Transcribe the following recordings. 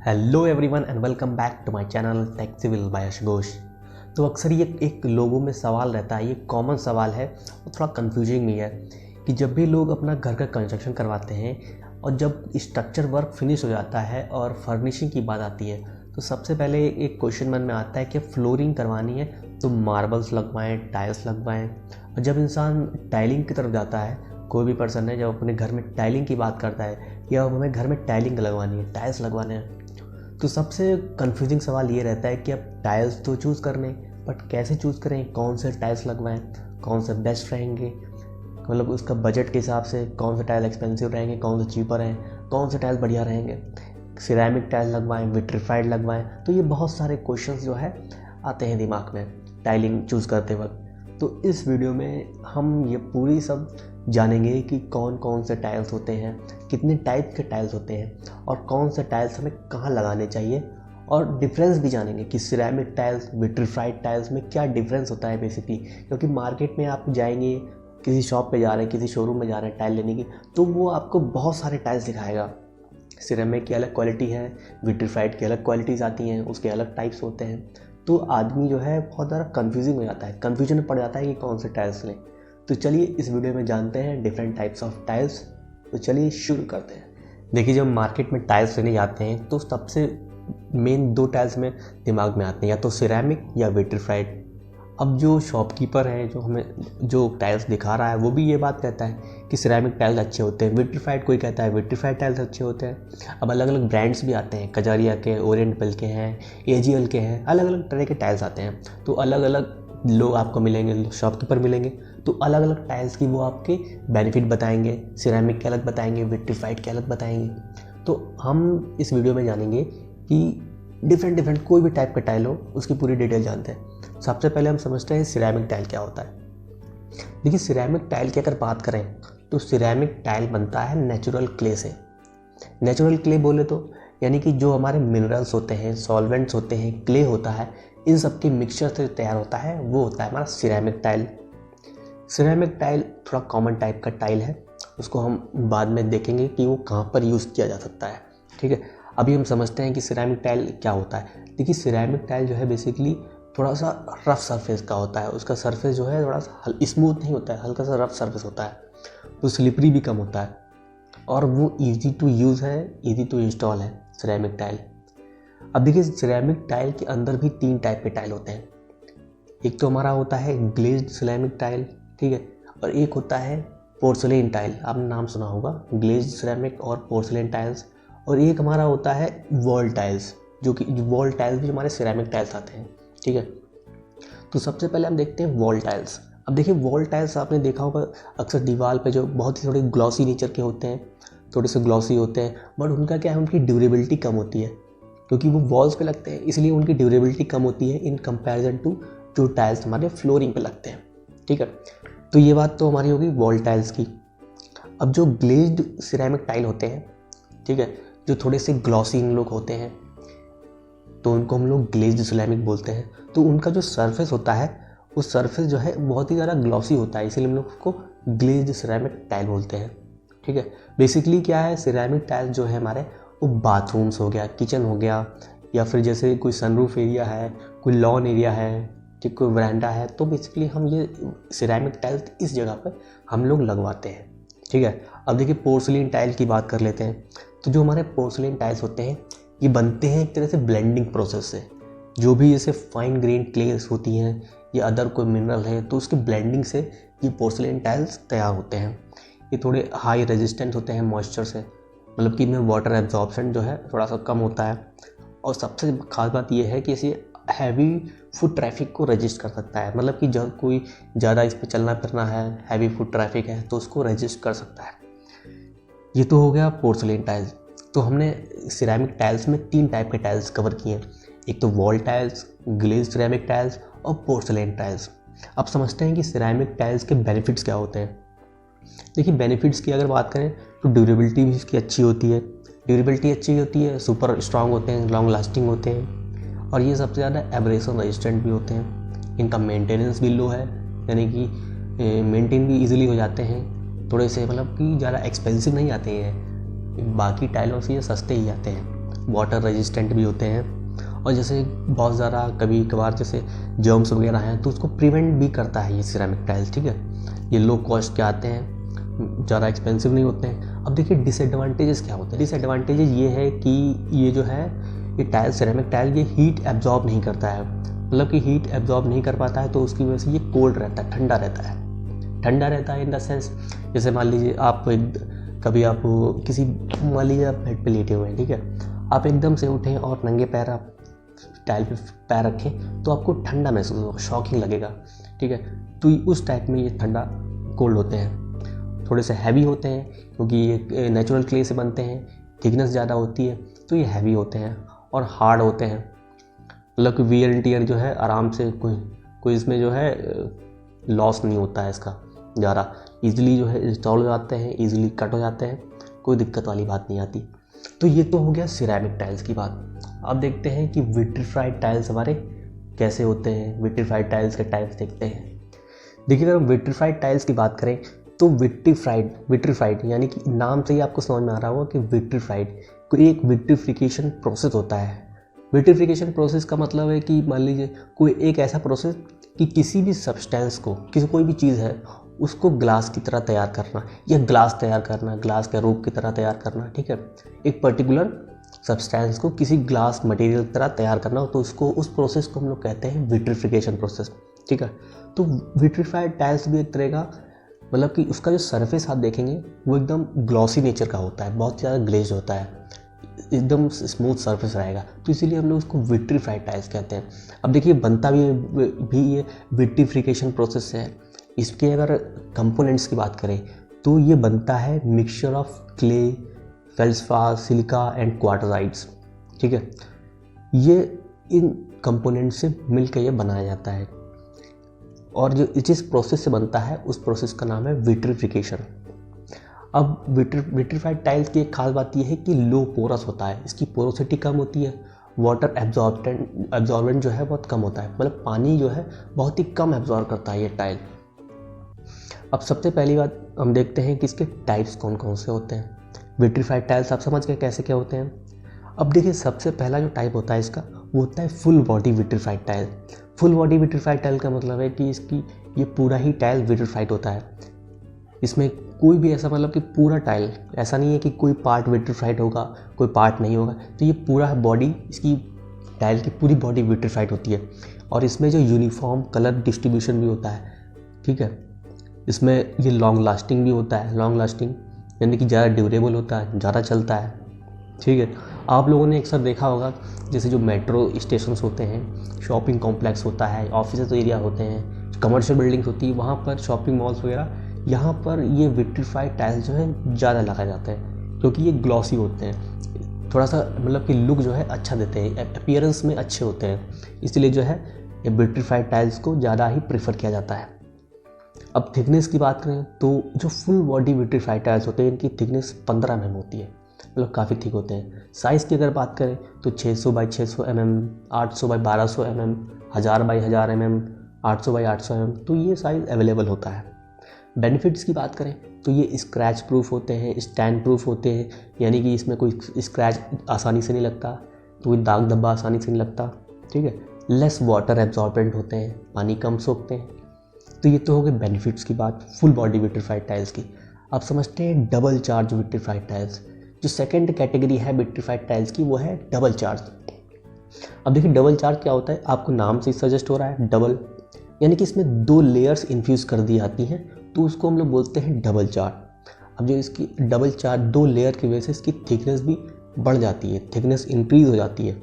Hello everyone and welcome back to my channel tech civil by Yash Ghosh. तो अक्सर ये एक लोगों में सवाल रहता है, ये कॉमन सवाल है और थोड़ा कंफ्यूजिंग भी है कि जब भी लोग अपना घर का कंस्ट्रक्शन करवाते हैं और जब स्ट्रक्चर वर्क फिनिश हो जाता है और फर्निशिंग की बात आती है तो सबसे पहले एक क्वेश्चन मन में आता है कि फ्लोरिंग करवानी है तो मार्बल्स लगवाएं, टाइल्स लगवाएं। और जब इंसान टाइलिंग की तरफ जाता है, कोई भी पर्सन है जब अपने घर में टाइलिंग की बात करता है या हमें घर में टाइलिंग लगवानी है, टाइल्स लगवाने हैं, तो सबसे कंफ्यूजिंग सवाल ये रहता है कि अब टाइल्स तो चूज़ करने, बट कैसे चूज़ करें, कौन से टाइल्स लगवाएं, कौन से बेस्ट रहेंगे, मतलब उसका बजट के हिसाब से कौन से टाइल एक्सपेंसिव रहेंगे, कौन से चीपर हैं, कौन से टाइल बढ़िया रहेंगे, सिरेमिक टाइल लगवाएं, विट्रीफाइड लगवाएं। तो ये बहुत सारे क्वेश्चंस जो है आते हैं दिमाग में टाइलिंग चूज़ करते वक्त। तो इस वीडियो में हम ये पूरी सब जानेंगे कि कौन कौन से टाइल्स होते हैं, कितने टाइप के टाइल्स होते हैं और कौन से टाइल्स हमें कहाँ लगाने चाहिए, और डिफरेंस भी जानेंगे कि सिरेमिक टाइल्स विट्रीफाइड टाइल्स में क्या डिफरेंस होता है बेसिकली। क्योंकि मार्केट में आप जाएंगे, किसी शॉप पे जा रहे हैं, किसी शोरूम में जा रहे हैं टाइल लेने की, तो वो आपको बहुत सारे टाइल्स दिखाएगा। सिरेमिक की अलग क्वालिटी है, विट्रीफाइड की अलग क्वालिटीज़ आती हैं, उसके अलग टाइप्स होते हैं। तो आदमी जो है बहुत ज़्यादा कन्फ्यूजिंग हो जाता है, कन्फ्यूजन में पड़ जाता है कि कौन से टाइल्स लें। तो चलिए इस वीडियो में जानते हैं डिफरेंट टाइप्स ऑफ टाइल्स। तो चलिए शुरू करते हैं। देखिए, जब मार्केट में टाइल्स लेने जाते हैं तो सबसे मेन दो टाइल्स में दिमाग में आते हैं, या तो सिरेमिक या विट्रीफाइड। अब जो शॉपकीपर है जो हमें जो टाइल्स दिखा रहा है वो भी ये बात कहता है कि सिरेमिक टाइल्स अच्छे होते हैं, विट्रीफाइड कोई कहता है विट्रीफाइड टाइल्स अच्छे होते हैं। अब अलग अलग ब्रांड्स भी आते हैं, कजारिया के, ओरिएंटल के हैं, एजीएल के हैं, अलग अलग तरह के टाइल्स आते हैं। तो अलग अलग लोग आपको मिलेंगे, शॉपकीपर मिलेंगे, तो अलग अलग टाइल्स की वो आपके बेनिफिट बताएंगे, सिरेमिक के अलग बताएंगे, विट्रीफाइड के अलग बताएंगे। तो हम इस वीडियो में जानेंगे कि डिफरेंट कोई भी टाइप का टाइल हो उसकी पूरी डिटेल जानते हैं। सबसे पहले हम समझते हैं सिरेमिक टाइल क्या होता है। देखिए, सिरेमिक टाइल की अगर बात करें तो सिरेमिक टाइल बनता है नेचुरल क्ले से। नेचुरल क्ले बोले तो यानी कि जो हमारे मिनरल्स होते हैं, सॉल्वेंट्स होते हैं, क्ले होता है, इन सब के मिक्सचर से तैयार होता है, वो होता है हमारा सिरेमिक टाइल। सिरेमिक टाइल थोड़ा कॉमन टाइप का टाइल है, उसको हम बाद में देखेंगे कि वो कहाँ पर यूज़ किया जा सकता है। ठीक है, अभी हम समझते हैं कि सिरेमिक टाइल क्या होता है। देखिए, सिरेमिक टाइल जो है बेसिकली थोड़ा सा रफ सरफेस का होता है, उसका सरफेस जो है थोड़ा सा स्मूथ नहीं होता है, हल्का सा रफ सरफेस होता है, तो स्लिपरी भी कम होता है और वो ईजी टू यूज़ है, ईजी टू इंस्टॉल है सिरेमिक टाइल। अब देखिए, सिरेमिक टाइल के अंदर भी तीन टाइप के टाइल होते हैं। एक तो हमारा होता है ग्लेज्ड सिरेमिक टाइल, ठीक है, और एक होता है पोर्सलेन टाइल, आपने नाम सुना होगा, ग्लेज्ड सिरेमिक और पोर्सलेन टाइल्स। और एक हमारा होता है वॉल टाइल्स, जो कि वॉल टाइल्स भी हमारे सिरेमिक टाइल्स आते हैं। ठीक है, तो सबसे पहले हम देखते हैं वॉल टाइल्स। अब देखिए, वॉल टाइल्स आपने देखा होगा अक्सर दीवार पे जो बहुत ही थोड़े ग्लॉसी नेचर के होते हैं, थोड़े से ग्लॉसी होते हैं, बट उनका क्या है, उनकी ड्यूरेबिलिटी कम होती है क्योंकि वो वॉल्स पे लगते हैं, इसलिए उनकी ड्यूरेबिलिटी कम होती है इन कंपैरिजन टू जो टाइल्स हमारे फ्लोरिंग पे लगते हैं। ठीक है, तो ये बात तो हमारी होगी वॉल टाइल्स की। अब जो ग्लेज्ड सिरेमिक टाइल होते हैं, ठीक है, जो थोड़े से ग्लॉसी इन लोग होते हैं, तो उनको हम लोग ग्लेज्ड सिरेमिक बोलते हैं। तो उनका जो सरफेस होता है वो सरफेस जो है बहुत ही ज़्यादा ग्लॉसी होता है, इसलिए हम लोग उसको ग्लेज्ड सिरेमिक टाइल बोलते हैं। ठीक है, बेसिकली क्या है, सिरेमिक टाइल जो है हमारे वो बाथरूम्स हो गया, किचन हो गया, या फिर जैसे कोई सनरूफ एरिया है, कोई लॉन एरिया है, ठीक, कोई वरांडा है, तो बेसिकली हम ये सिरेमिक टाइल्स इस जगह पर हम लोग लगवाते हैं। ठीक है, अब देखिए पोर्सलिन टाइल की बात कर लेते हैं। तो जो हमारे पोर्सलिन टाइल्स होते हैं ये बनते हैं एक तरह से ब्लेंडिंग प्रोसेस से। जो भी जैसे फाइन ग्रेन क्लेस होती हैं या अदर कोई मिनरल है, तो उसकी ब्लेंडिंग से ये पोर्सलिन टाइल्स तैयार होते हैं। ये थोड़े हाई रेजिस्टेंट होते हैं मॉइस्चर से, मतलब कि इनमें वाटर एब्जॉर्प्शन जो है थोड़ा सा कम होता है। और सबसे खास बात यह है कि इसे हैवी फुट ट्रैफिक को रजिस्ट कर सकता है, मतलब कि जब कोई ज़्यादा इस पर चलना फिरना है, हैवी फुट ट्रैफिक है, तो उसको रजिस्ट कर सकता है। ये तो हो गया पोर्सलिन टाइल्स। तो हमने सिरेमिक टाइल्स में तीन टाइप के टाइल्स कवर किए, एक तो wall tiles, glazed ceramic tiles और पोर्सलेन टाइल्स। अब समझते हैं कि सिरेमिक टाइल्स के बेनिफिट्स क्या होते हैं। देखिए, बेनिफिट्स की अगर बात करें तो ड्यूरेबिलिटी भी इसकी अच्छी होती है, सुपर स्ट्रांग होते हैं, लॉन्ग लास्टिंग होते हैं, और ये सबसे ज़्यादा एब्रेशन रेजिस्टेंट भी होते हैं। इनका मेंटेनेंस भी लो है, यानी कि मेंटेन भी इजीली हो जाते हैं, थोड़े से मतलब कि ज़्यादा एक्सपेंसिव नहीं आते हैं, बाकी टाइलों से ये सस्ते ही आते हैं। वाटर रेजिस्टेंट भी होते हैं, और जैसे बहुत ज़्यादा कभी कभार जैसे जर्म्स वगैरह हैं तो उसको प्रिवेंट भी करता है ये सिरेमिक टाइल्स, ठीक है। ये लो कॉस्ट के आते हैं, ज़्यादा एक्सपेंसिव नहीं होते हैं। अब देखिए डिसएडवांटेजेस क्या होते हैं। डिसएडवांटेजेस ये है कि ये जो है ये टाइल, सिरेमिक टाइल, ये हीट एब्जॉर्ब नहीं करता है, मतलब कि हीट एब्जॉर्ब नहीं कर पाता है, तो उसकी वजह से ये कोल्ड रहता है, ठंडा रहता है। ठंडा रहता है इन द सेंस, जैसे मान लीजिए आप कभी आप किसी, मान लीजिए आप बेड पे लेटे हुए हैं, ठीक है, आप एकदम से उठें और नंगे पैर आप टाइल पे पैर रखें तो आपको ठंडा महसूस होगा, शॉकिंग लगेगा, ठीक है। तो उस टाइप में ये ठंडा कोल्ड होते हैं। थोड़े से हैवी होते हैं क्योंकि ये नेचुरल क्ले से बनते हैं, थिकनेस ज़्यादा होती है तो ये हैवी होते हैं और हार्ड होते हैं, मतलब कि वियर एंड टियर जो है आराम से कोई इसमें जो है लॉस नहीं होता है इसका ज़्यादा, ईजिली जो है इंस्टॉल हो जाते हैं, ईजिली कट हो जाते हैं, कोई दिक्कत वाली बात नहीं आती। तो ये तो हो गया सिरेमिक टाइल्स की बात। अब देखते हैं कि विट्रीफाइड टाइल्स हमारे कैसे होते हैं। विट्रीफाइड टाइल्स के टाइप्स देखते हैं। देखिए अगर हम विट्रीफाइड टाइल्स की बात करें तो विट्रीफाइड यानी कि नाम से ही आपको समझ में आ रहा होगा कि विट्रीफाइड कोई एक विट्रीफिकेशन प्रोसेस होता है। विट्रीफिकेशन प्रोसेस का मतलब है कि मान लीजिए कोई एक ऐसा प्रोसेस कि किसी भी सब्सटेंस को, कोई भी चीज़ है उसको ग्लास की तरह तैयार करना या ग्लास तैयार करना, ग्लास के रूप की तरह तैयार करना, ठीक है। एक पर्टिकुलर सब्सटेंस को किसी ग्लास मटेरियल की तरह तैयार करना हो तो उसको, उस प्रोसेस को हम लोग कहते हैं विट्रीफिकेशन प्रोसेस, ठीक है। तो विट्रीफाइड टाइल्स भी एक तरह का, मतलब कि उसका जो सरफेस आप देखेंगे वो एकदम ग्लॉसी नेचर का होता है, बहुत ज़्यादा ग्लेज होता है, एकदम स्मूथ सरफेस रहेगा, तो इसीलिए हम लोग उसको विट्रीफाइड टाइल्स कहते हैं। अब देखिए बनता भी ये विट्रीफिकेशन प्रोसेस से है। इसके अगर कंपोनेंट्स की बात करें तो ये बनता है mixture of clay, feldspar, silica and quartzites, ठीक है। ये इन कंपोनेंट से मिलकर ये बनाया जाता है और जो जिस प्रोसेस से बनता है उस प्रोसेस का नाम है विट्रीफिकेशन। अब विट्रीफाइड टाइल्स की एक खास बात यह है कि लो पोरस होता है, इसकी पोरोसिटी कम होती है, वाटर एब्जॉर्बेंट जो है बहुत कम होता है, मतलब पानी जो है बहुत ही कम एब्जॉर्ब करता है ये टाइल। अब सबसे पहली बात हम देखते हैं कि इसके टाइप्स कौन कौन से होते हैं। विट्रीफाइड टाइल्स आप समझ गए कैसे क्या होते हैं। अब देखिए सबसे पहला जो टाइप होता है इसका वो होता है full body vitrified tile. Full body vitrified tile का मतलब है कि इसकी ये पूरा ही टाइल विट्रीफाइड होता है, इसमें कोई भी ऐसा, मतलब कि पूरा टाइल, ऐसा नहीं है कि कोई पार्ट विट्रीफाइड होगा कोई पार्ट नहीं होगा, तो ये पूरा बॉडी, इसकी टाइल की पूरी बॉडी विट्रीफाइड होती है। और इसमें जो यूनिफॉर्म कलर डिस्ट्रीब्यूशन भी होता है, ठीक है। इसमें ये लॉन्ग लास्टिंग भी होता है, लॉन्ग लास्टिंग यानी कि ज़्यादा ड्यूरेबल होता है, ज़्यादा चलता है, ठीक है। आप लोगों ने अक्सर देखा होगा जैसे जो मेट्रो स्टेशंस होते हैं, शॉपिंग कॉम्प्लेक्स होता है, ऑफिस एरिया होते हैं, कमर्शियल बिल्डिंग्स होती है, वहाँ पर शॉपिंग मॉल्स वगैरह, यहाँ पर ये विट्रीफाइड टाइल्स जो है ज़्यादा लगाए जाते हैं क्योंकि ये ग्लॉसी होते हैं, थोड़ा सा मतलब कि लुक जो है अच्छा देते हैं, अपीयरेंस में अच्छे होते हैं, इसलिए जो है ये विट्रीफाइड टाइल्स को ज़्यादा ही प्रेफर किया जाता है। अब थिकनेस की बात करें तो जो फुल बॉडी विट्रीफाइड टाइल्स होते हैं इनकी थिकनेस 15 mm होती है, मतलब काफ़ी थिक होते हैं। साइज़ की अगर बात करें तो 600 by 600 mm, 800 by 1200 mm, 1000 by 1000 mm, 800 by 800 mm, तो ये साइज़ अवेलेबल होता है। बेनिफिट्स की बात करें तो ये स्क्रैच प्रूफ होते हैं, स्टैंड प्रूफ होते हैं, यानी कि इसमें कोई स्क्रैच आसानी से नहीं लगता, तो कोई दाग धब्बा आसानी से नहीं लगता, ठीक है। लेस वाटर एब्जॉर्बेंट होते हैं, पानी कम सोखते हैं। तो ये तो हो गए बेनिफिट्स की बात फुल बॉडी विट्रीफाइड टाइल्स की। अब समझते हैं डबल चार्ज विट्रीफाइड टाइल्स। जो सेकंड कैटेगरी है विट्रीफाइड टाइल्स की वो है डबल चार्ज। अब देखिए डबल चार्ज क्या होता है, आपको नाम से ही सजेस्ट हो रहा है डबल, यानी कि इसमें 2 लेयर्स इन्फ्यूज़ कर दी जाती हैं, तो उसको हम लोग बोलते हैं डबल चार्ज। अब जो इसकी डबल चार्ज 2 लेयर की वजह से इसकी थिकनेस भी बढ़ जाती है, थिकनेस इंक्रीज हो जाती है।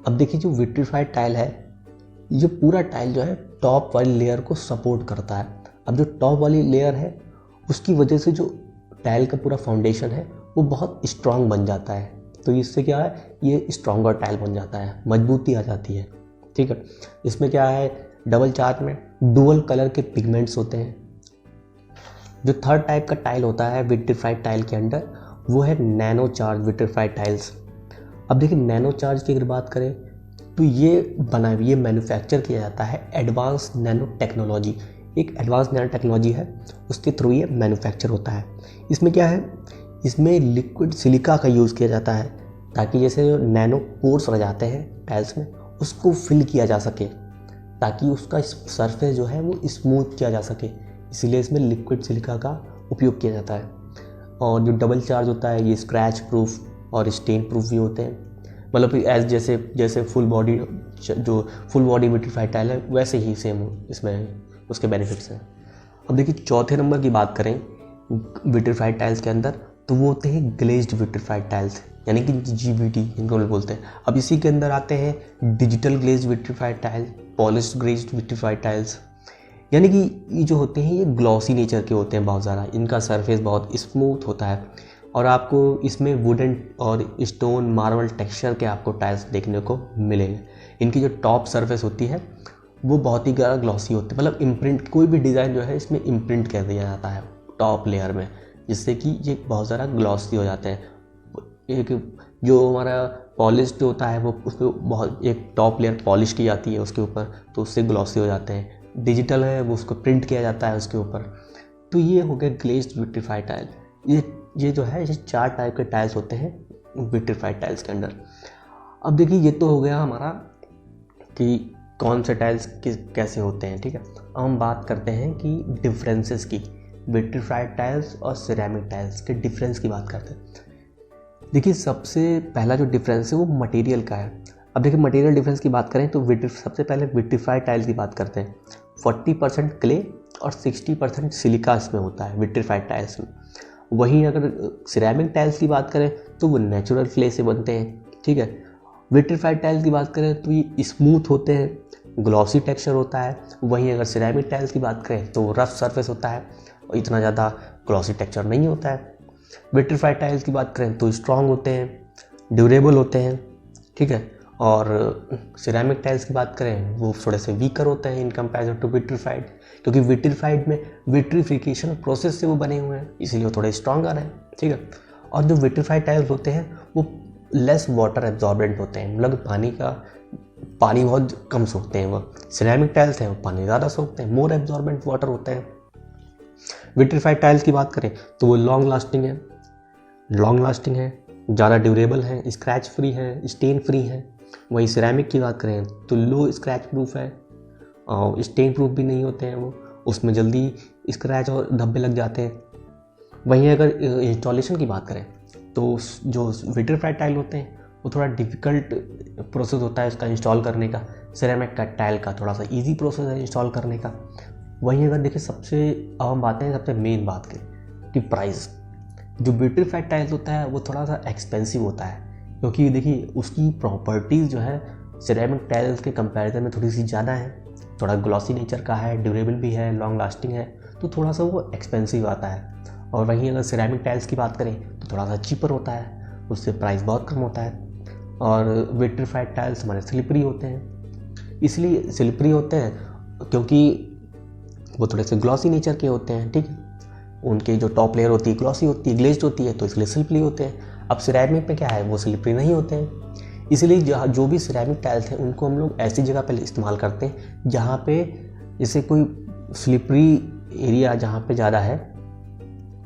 अब देखिए जो विट्रीफाइड टाइल है, ये पूरा टाइल जो है टॉप वाली लेयर को सपोर्ट करता है। अब जो टॉप वाली लेयर है उसकी वजह से जो टाइल का पूरा फाउंडेशन है वो बहुत स्ट्रांग बन जाता है, तो इससे क्या है ये स्ट्रॉन्गर टाइल बन जाता है, मजबूती आ जाती है, ठीक है। इसमें क्या है डबल चार्ज में डुअल कलर के पिगमेंट्स होते हैं। जो थर्ड टाइप का टाइल होता है विट्रीफाइड टाइल के अंडर वो है नैनो चार्ज विट्रीफाइड टाइल्स। अब देखिए नैनो चार्ज की अगर बात करें तो ये मैन्युफैक्चर किया जाता है एडवांस नैनो टेक्नोलॉजी, एक एडवांस नैनो टेक्नोलॉजी है उसके थ्रू ये मैन्युफैक्चर होता है। इसमें क्या है, इसमें लिक्विड सिलिका का यूज़ किया जाता है ताकि जैसे जो नैनो पोर्स रह जाते हैं टाइल्स में उसको फिल किया जा सके, ताकि उसका सरफेस जो है वो स्मूथ किया जा सके। इसीलिए इसमें लिक्विड सिलिका का उपयोग किया जाता है। और जो डबल चार्ज होता है ये स्क्रैच प्रूफ और स्टेन प्रूफ भी होते हैं। मतलब एज जैसे फुल बॉडी विट्रीफाइड टाइल है वैसे ही सेम इसमें उसके बेनिफिट्स हैं। अब देखिए चौथे नंबर की बात करें विट्रीफाइड टाइल्स के अंदर, तो वो होते हैं ग्लेज्ड विट्रीफाइड टाइल्स, यानी कि GVT इनको बोलते हैं। अब इसी के अंदर आते हैं digital glazed vitrified tile, polished glazed vitrified tiles, यानी कि ये जो होते हैं ये ग्लॉसी नेचर के होते हैं बहुत ज़्यादा। इनका सरफेस बहुत स्मूथ होता है और आपको इसमें वुडन और स्टोन मार्बल टेक्सचर के आपको टाइल्स देखने को मिलेंगे। इनकी जो टॉप सरफेस होती है वो बहुत ही ज़्यादा ग्लॉसी होती है, मतलब इम्प्रिंट, कोई भी डिज़ाइन जो है इसमें इम्प्रिंट कर दिया जाता है टॉप लेयर में, जिससे कि ये बहुत ज़्यादा ग्लॉसी हो जाते हैं। एक जो हमारा पॉलिश्ड होता है वो उसमें बहुत एक टॉप लेयर पॉलिश की जाती है उसके ऊपर, तो उससे ग्लॉसी हो जाते हैं। डिजिटल है वो उसको प्रिंट किया जाता है उसके ऊपर। तो ये हो गया ग्लेज्ड विट्रीफाइड टाइल। ये जो है ये 4 टाइप के टाइल्स होते हैं विट्रीफाइड टाइल्स के अंदर। अब देखिए ये तो हो गया हमारा कि कौन से टाइल्स कैसे होते हैं, ठीक है। अब हम बात करते हैं कि डिफरेंसेस की, विट्रीफाइड टाइल्स और सिरेमिक टाइल्स के डिफरेंस की बात करते हैं। देखिए सबसे पहला जो डिफरेंस है वो मटेरियल का है। अब देखिए मटेरियल डिफरेंस की बात करें तो सबसे पहले विट्रीफाइड टाइल्स की बात करते हैं। 40% क्ले और 60% सिलिका इसमें होता है विट्रीफाइड टाइल्स में। वहीं अगर सिरेमिक टाइल्स की बात करें तो वो नेचुरल क्ले से बनते हैं, ठीक है। विट्रीफाइड टाइल्स की बात करें तो ये स्मूथ होते हैं, ग्लॉसी टेक्सचर होता है। वहीं अगर सिरेमिक टाइल्स की बात करें तो रफ सरफेस होता है और इतना ज़्यादा ग्लॉसी टेक्सचर नहीं होता है। विट्रीफाइड टाइल्स की बात करें तो स्ट्रॉन्ग होते हैं, ड्यूरेबल होते हैं, ठीक है। और सिरेमिक टाइल्स की बात करें वो थोड़े से वीकर होते हैं इन कंपैरिजन टू विट्रीफाइड, क्योंकि विट्रीफाइड में विट्रीफिकेशन प्रोसेस से वो बने हुए हैं, इसीलिए वो थोड़े स्ट्रॉन्गर हैं, ठीक है। और जो विट्रीफाइड टाइल्स होते हैं वो लेस वाटर एब्जॉर्बेंट होते हैं, मतलब पानी बहुत कम सोखते हैं। वो सिरेमिक टाइल्स हैं वो पानी ज़्यादा सोखते हैं, मोर एब्जॉर्बेंट वाटर होते हैं। विट्रीफाइड टाइल्स की बात करें तो वो लॉन्ग लास्टिंग है, ज़्यादा ड्यूरेबल है, स्क्रैच फ्री है, स्टेन फ्री है। वहीं सिरेमिक की बात करें तो लो स्क्रैच प्रूफ है और स्टेन प्रूफ भी नहीं होते हैं वो, उसमें जल्दी स्क्रैच और धब्बे लग जाते हैं। वहीं अगर इंस्टॉलेशन की बात करें तो जो विट्रीफाइड टाइल होते हैं वो थोड़ा डिफ़िकल्ट प्रोसेस होता है उसका इंस्टॉल करने का। सिरेमिक का टाइल का थोड़ा सा इजी प्रोसेस है इंस्टॉल करने का। वहीं अगर देखिए अब हम बात करें सबसे मेन बात की कि प्राइस। जो विट्रीफाइड टाइल्स होता है वो थोड़ा सा एक्सपेंसिव होता है, क्योंकि देखिए उसकी प्रॉपर्टीज़ जो है सिरेमिक टाइल्स के कंपैरिजन में थोड़ी सी ज़्यादा है। थोड़ा ग्लॉसी नेचर का है, ड्यूरेबल भी है, लॉन्ग लास्टिंग है, तो थोड़ा सा वो एक्सपेंसिव आता है। और वहीं अगर सिरेमिक टाइल्स की बात करें तो थोड़ा सा चीपर होता है, उससे प्राइस बहुत कम होता है। और विट्रीफाइड टाइल्स हमारे स्लिपरी होते हैं, इसलिए स्लिपरी होते हैं क्योंकि वो थोड़े से ग्लॉसी नेचर के होते हैं, ठीक है। उनकी जो टॉप लेयर होती है ग्लॉसी होती है, ग्लेज्ड होती है, तो इसलिए स्लिपरी होते हैं। अब सिरेमिक में क्या है वो स्लिपरी नहीं होते हैं, इसलिए जो भी सिरेमिक टाइल्स हैं उनको हम लोग ऐसी जगह पर इस्तेमाल करते हैं जहाँ पे जैसे कोई स्लिपरी एरिया जहाँ पे ज़्यादा है,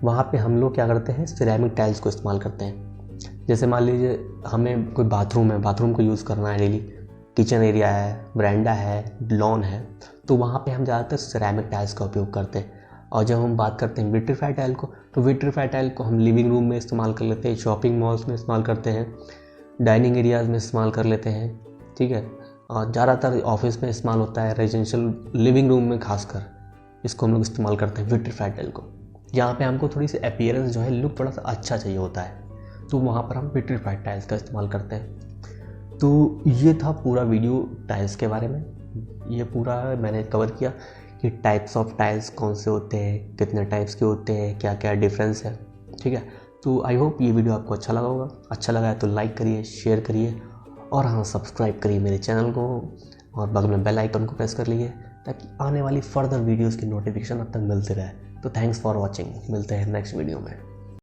वहाँ पे हम लोग क्या करते हैं सिरेमिक टाइल्स को इस्तेमाल करते हैं। जैसे मान लीजिए हमें कोई बाथरूम है, बाथरूम को यूज़ करना है डेली, किचन एरिया है, बरांडा है, लॉन है, तो वहाँ पे हम ज़्यादातर सिरेमिक टाइल्स का उपयोग करते हैं। और जब हम बात करते हैं विट्रीफाइड टाइल को, तो विट्रीफाइड टाइल को हम लिविंग रूम में इस्तेमाल कर लेते हैं, शॉपिंग मॉल्स में इस्तेमाल करते हैं, डाइनिंग एरियाज़ में इस्तेमाल कर लेते हैं, ठीक है। और ज़्यादातर ऑफिस में इस्तेमाल होता है, रेजिडेंशियल लिविंग रूम में खासकर इसको हम लोग इस्तेमाल करते हैं विट्रीफाइड टाइल को। जहाँ पे हमको थोड़ी सी अपीयरेंस जो है लुक थोड़ा सा अच्छा चाहिए होता है, तो वहाँ पर हम विट्रीफाइड टाइल्स का इस्तेमाल करते हैं। तो ये था पूरा वीडियो टाइल्स के बारे में। ये पूरा मैंने कवर किया कि टाइप्स ऑफ टाइल्स कौन से होते हैं, कितने टाइप्स के होते हैं, क्या क्या डिफरेंस है, ठीक है। तो आई होप ये वीडियो आपको अच्छा लगा होगा। अच्छा लगा है तो लाइक करिए, शेयर करिए और हाँ सब्सक्राइब करिए मेरे चैनल को और बगल में बेल आइकन को प्रेस कर लीजिए ताकि आने वाली फर्दर वीडियोज़ की नोटिफिकेशन अब तक मिलती रहे। तो थैंक्स फॉर वॉचिंग, मिलते हैं नेक्स्ट वीडियो में।